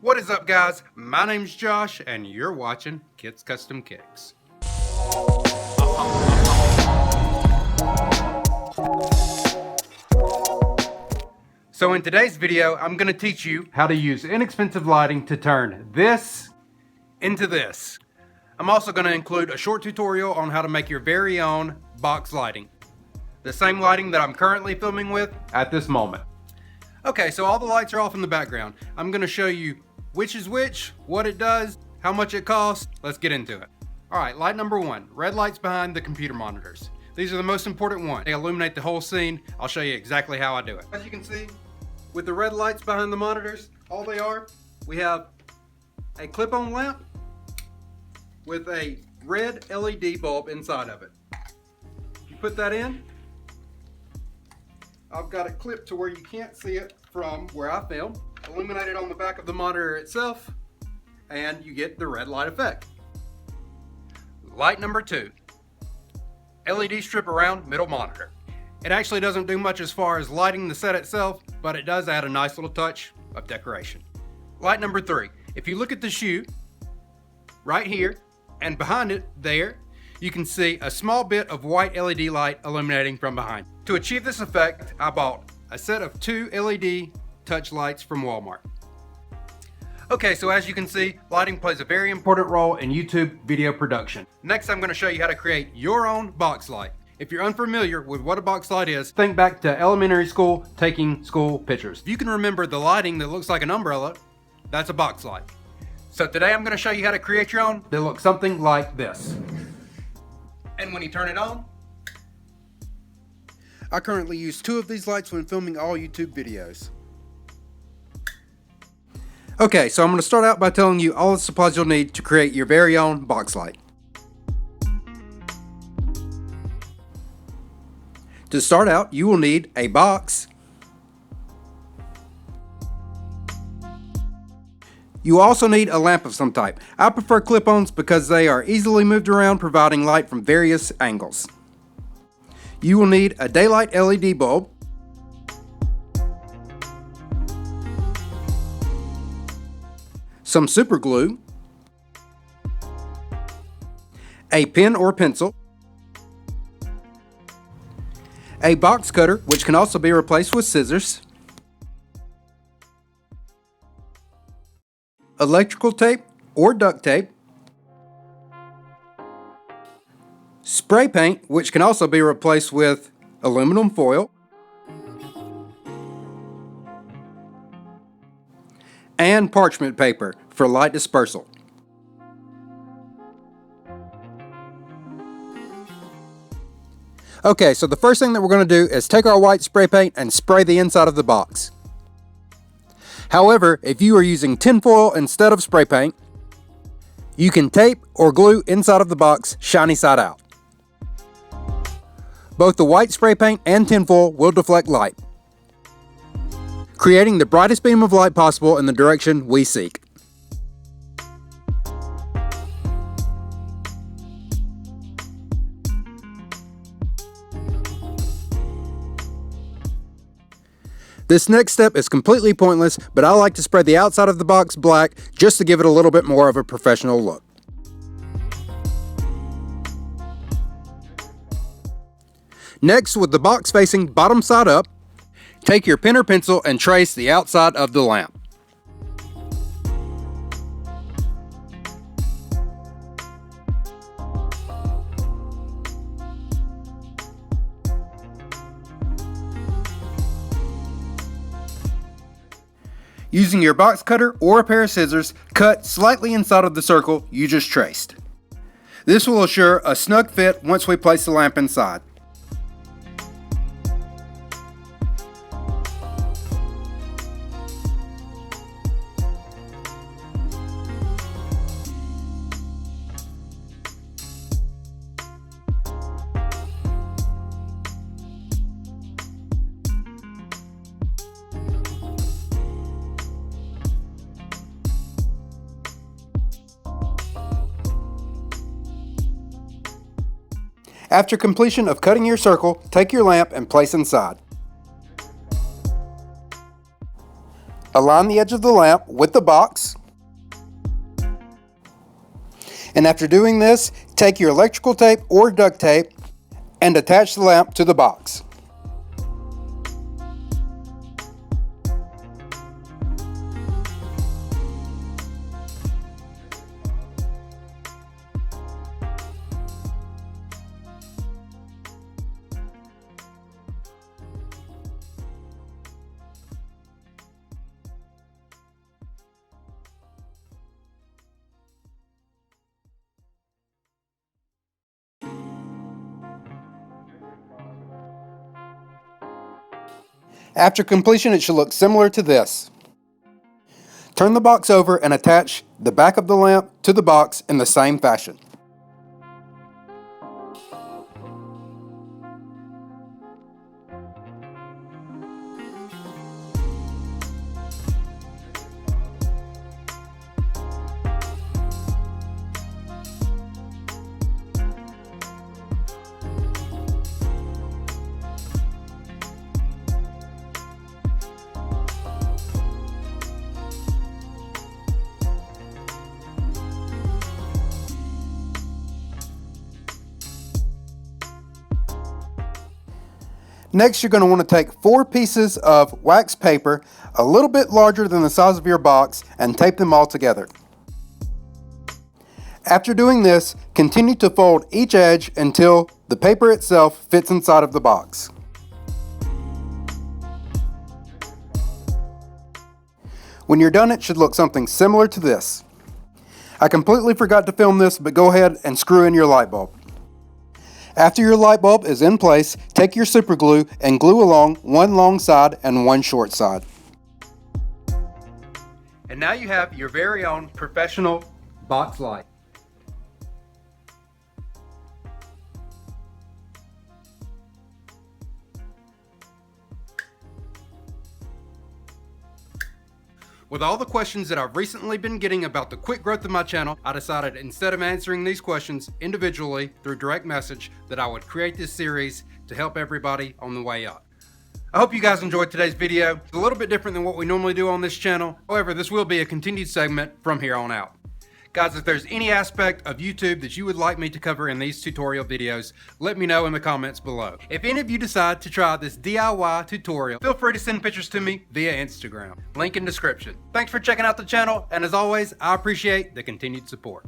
What is up, guys? My name's Josh and you're watching Kids Custom Kicks. So in today's video, I'm going to teach you how to use inexpensive lighting to turn this into this. I'm also going to include a short tutorial on how to make your very own box lighting. The same lighting that I'm currently filming with at this moment. Okay, so all the lights are off in the background. I'm going to show you which is which, what it does, how much it costs. Let's get into it. Alright, light number one, red lights behind the computer monitors. These are the most important ones. They illuminate the whole scene. I'll show you exactly how I do it. As you can see, with the red lights behind the monitors, all they are, we have a clip-on lamp with a red LED bulb inside of it. You put that in. I've got it clipped to where you can't see it from where I film. Illuminate it on the back of the monitor itself, and you get the red light effect. Light number two, LED strip around middle monitor. It actually doesn't do much as far as lighting the set itself, but it does add a nice little touch of decoration. Light number three, if you look at the shoe right here and behind it there, you can see a small bit of white LED light illuminating from behind. To achieve this effect, I bought a set of 2 LED touch lights from Walmart. Okay, so as you can see, lighting plays a very important role in YouTube video production. Next, I'm going to show you how to create your own box light. If you're unfamiliar with what a box light is, think back to elementary school taking school pictures. If you can remember the lighting that looks like an umbrella, that's a box light. So today I'm going to show you how to create your own that looks something like this. And when you turn it on, I currently use 2 of these lights when filming all YouTube videos. Okay, so I'm going to start out by telling you all the supplies you'll need to create your very own box light. To start out, you will need a box. You also need a lamp of some type. I prefer clip-ons because they are easily moved around, providing light from various angles. You will need a daylight LED bulb, some super glue, a pen or pencil, a box cutter, which can also be replaced with scissors, electrical tape or duct tape, spray paint, which can also be replaced with aluminum foil, and parchment paper for light dispersal. Okay, so the first thing that we're going to do is take our white spray paint and spray the inside of the box. However, if you are using tinfoil instead of spray paint, you can tape or glue inside of the box shiny side out. Both the white spray paint and tinfoil will deflect light, creating the brightest beam of light possible in the direction we seek. This next step is completely pointless, but I like to spray the outside of the box black just to give it a little bit more of a professional look. Next, with the box facing bottom side up, take your pen or pencil and trace the outside of the lamp. Using your box cutter or a pair of scissors, cut slightly inside of the circle you just traced. This will assure a snug fit once we place the lamp inside. After completion of cutting your circle, take your lamp and place inside. Align the edge of the lamp with the box. And after doing this, take your electrical tape or duct tape and attach the lamp to the box. After completion, it should look similar to this. Turn the box over and attach the back of the lamp to the box in the same fashion. Next, you're going to want to take 4 pieces of wax paper, a little bit larger than the size of your box, and tape them all together. After doing this, continue to fold each edge until the paper itself fits inside of the box. When you're done, it should look something similar to this. I completely forgot to film this, but go ahead and screw in your light bulb. After your light bulb is in place, take your super glue and glue along one long side and one short side. And now you have your very own professional box light. With all the questions that I've recently been getting about the quick growth of my channel, I decided instead of answering these questions individually through direct message that I would create this series to help everybody on the way up. I hope you guys enjoyed today's video. It's a little bit different than what we normally do on this channel. However, this will be a continued segment from here on out. Guys, if there's any aspect of YouTube that you would like me to cover in these tutorial videos, let me know in the comments below. If any of you decide to try this DIY tutorial, feel free to send pictures to me via Instagram. Link in description. Thanks for checking out the channel, and as always, I appreciate the continued support.